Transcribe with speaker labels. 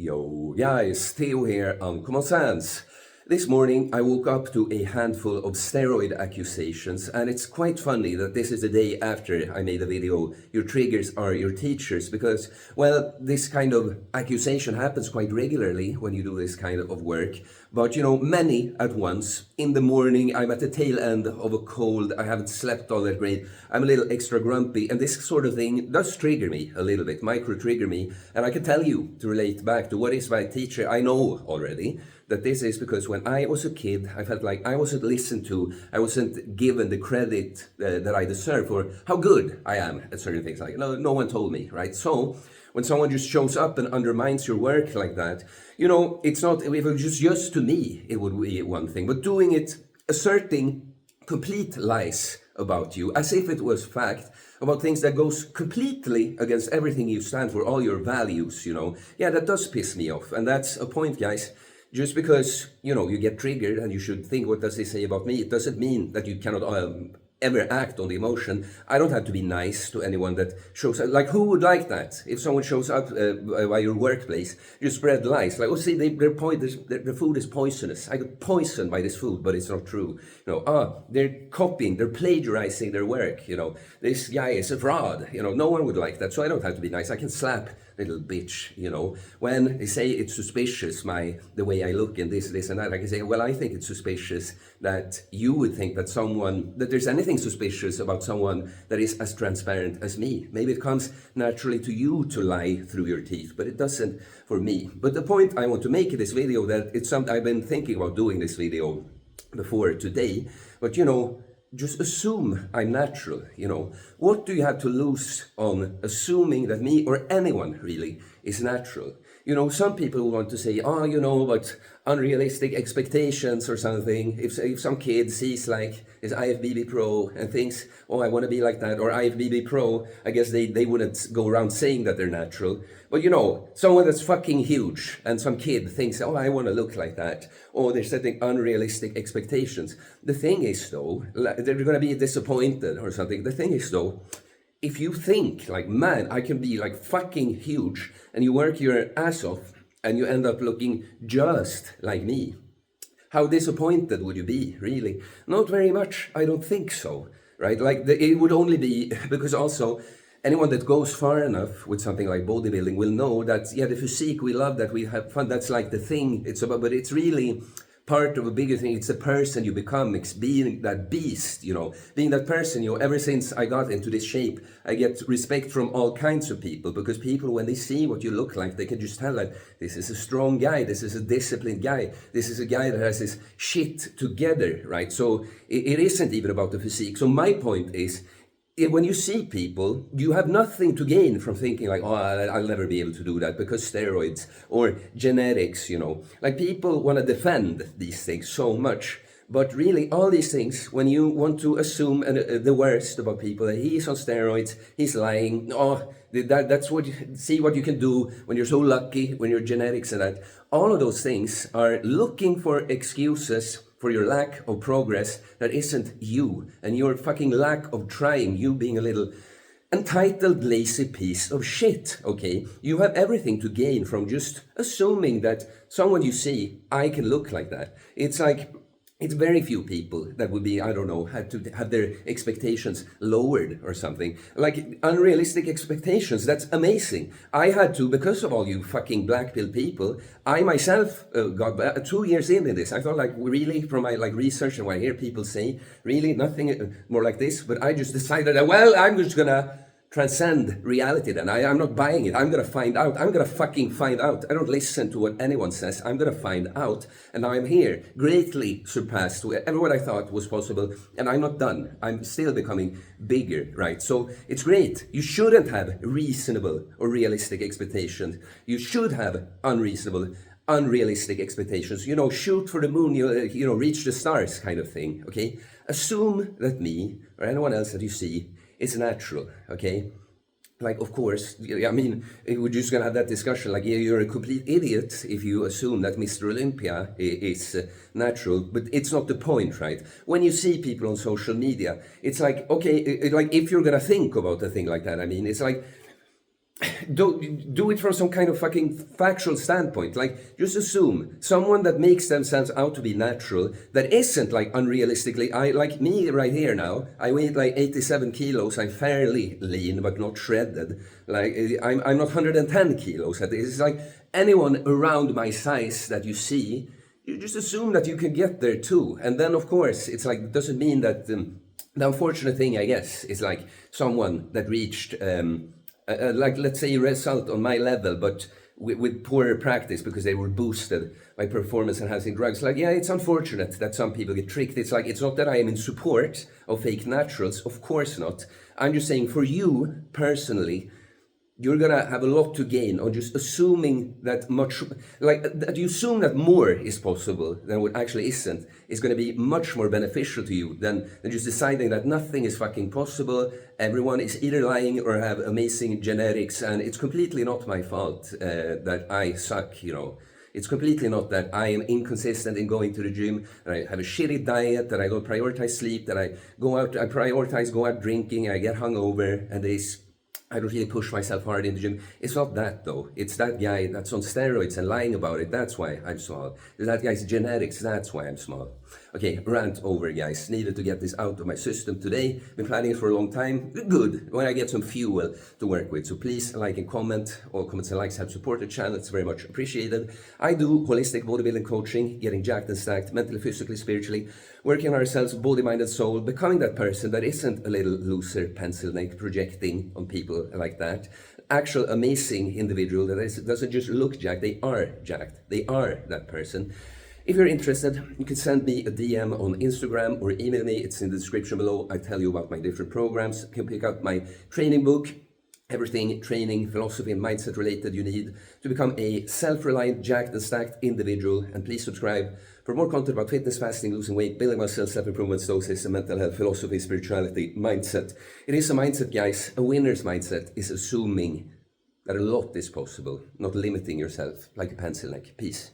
Speaker 1: Yo guys, Theo here on Common Sense. This morning I woke up to a handful of steroid accusations, and it's quite funny that this is the day after I made a video, your triggers are your teachers, because, well, this kind of accusation happens quite regularly when you do this kind of work, but many at once. In the morning, I'm at the tail end of a cold, I haven't slept all that great, I'm a little extra grumpy, and this sort of thing does trigger me a little bit, micro-trigger me, and I can tell you, to relate back to what is my teacher, I know already, that this is because when I was a kid, I felt like I wasn't listened to, I wasn't given the credit that I deserve for how good I am at certain things. Like, no one told me, right? So when someone just shows up and undermines your work like that, it's not, if it was just to me, it would be one thing, but doing it, asserting complete lies about you, as if it was fact, about things that goes completely against everything you stand for, all your values, yeah, that does piss me off. And that's a point, guys. Just because, you get triggered and you should think, what does this say about me? It doesn't mean that you cannot ever act on the emotion. I don't have to be nice to anyone that shows up. Like, who would like that? If someone shows up by your workplace, you spread lies. Like, oh, see, the food is poisonous. I got poisoned by this food, but it's not true. They're copying, they're plagiarizing their work. This guy is a fraud. No one would like that. So I don't have to be nice. I can slap little bitch, when they say it's suspicious, the way I look and this and that, I can say, well, I think it's suspicious that you would think that there's anything suspicious about someone that is as transparent as me. Maybe it comes naturally to you to lie through your teeth, but it doesn't for me. But the point I want to make in this video, that it's something I've been thinking about doing this video before today, but just assume I'm natural, What do you have to lose on assuming that me or anyone really is natural? Some people want to say, but unrealistic expectations or something. If some kid sees like his IFBB Pro and thinks, oh, I want to be like that, or IFBB Pro, I guess they wouldn't go around saying that they're natural. But someone that's fucking huge and some kid thinks, oh, I want to look like that. Or they're setting unrealistic expectations. The thing is, though, they're going to be disappointed or something. The thing is, though, if you think like, man, I can be like fucking huge, and you work your ass off and you end up looking just like me, how disappointed would you be, really? Not very much. I don't think so, right? Like it would only be because also anyone that goes far enough with something like bodybuilding will know that, yeah, the physique, we love that, we have fun, that's like the thing it's about, but it's really part of a bigger thing. It's the person you become. It's being that beast, being that person. Ever since I got into this shape, I get respect from all kinds of people, because people, when they see what you look like, they can just tell that this is a strong guy, this is a disciplined guy, this is a guy that has his shit together, right? So it isn't even about the physique. So my point is, when you see people, you have nothing to gain from thinking like, oh, I'll never be able to do that because steroids or genetics, Like, people want to defend these things so much. But really, all these things, when you want to assume the worst about people, that he's on steroids, he's lying, that's what see what you can do when you're so lucky, when you're genetics and that. All of those things are looking for excuses for your lack of progress that isn't you, and your fucking lack of trying, you being a little entitled, lazy piece of shit, okay? You have everything to gain from just assuming that someone you see, I can look like that. It's like, it's very few people that would be, I don't know, had to have their expectations lowered or something. Like, unrealistic expectations, that's amazing. I had to, because of all you fucking black pill people, I myself got 2 years in this. I thought, like, really, from my research and what I hear people say, really nothing more like this. But I just decided that, well, I'm just gonna transcend reality then. I'm not buying it. I'm gonna find out. I'm gonna fucking find out. I don't listen to what anyone says. I'm gonna find out. And now I'm here, greatly surpassed what I thought was possible. And I'm not done. I'm still becoming bigger, right? So it's great. You shouldn't have reasonable or realistic expectations. You should have unrealistic expectations. Shoot for the moon, reach the stars kind of thing, okay? Assume that me or anyone else that you see is natural, okay? Like, of course, I mean, we're just gonna have that discussion, like, yeah, you're a complete idiot if you assume that Mr. Olympia is natural, but it's not the point, right? When you see people on social media, it's like, okay, like, if you're gonna think about a thing like that, I mean, it's like, do it from some kind of fucking factual standpoint. Like, just assume someone that makes themselves out to be natural, that isn't like unrealistically. I like me right here now. I weigh like 87 kilos. I'm fairly lean, but not shredded. Like I'm not 110 kilos. It's like anyone around my size that you see, you just assume that you can get there too. And then of course it's like, it doesn't mean that. The unfortunate thing, I guess, is like someone that reached. Like, let's say, result on my level, but with poorer practice because they were boosted by performance enhancing drugs. Like, yeah, it's unfortunate that some people get tricked. It's like, it's not that I am in support of fake naturals, of course not. I'm just saying, for you personally, you're gonna have a lot to gain on just assuming that much, like that you assume that more is possible than what actually isn't, is gonna be much more beneficial to you than just deciding that nothing is fucking possible. Everyone is either lying or have amazing genetics, and it's completely not my fault that I suck, you know. It's completely not that I am inconsistent in going to the gym, that I have a shitty diet, that I don't prioritize sleep, that I prioritize go out drinking, I get hungover, and I don't really push myself hard in the gym. It's not that though. It's that guy that's on steroids and lying about it. That's why I'm small. That guy's genetics. That's why I'm small. Okay, rant over, guys. Needed to get this out of my system today. Been planning it for a long time. Good. When I get some fuel to work with. So please like and comment. All comments and likes help support the channel. It's very much appreciated. I do holistic bodybuilding coaching, getting jacked and stacked, mentally, physically, spiritually, working on ourselves, body, mind, and soul, becoming that person that isn't a little loser, pencil neck, projecting on people like that. Actual amazing individual that doesn't just look jacked, they are jacked. They are that person. If you're interested, you can send me a DM on Instagram or email me. It's in the description below. I tell you about my different programs. You can pick up my training book, everything training, philosophy, and mindset related you need to become a self-reliant, jacked and stacked individual. And please subscribe for more content about fitness, fasting, losing weight, building myself, self-improvement, stoicism, mental health, philosophy, spirituality, mindset. It is a mindset, guys. A winner's mindset is assuming that a lot is possible, not limiting yourself like a pencil neck. Peace.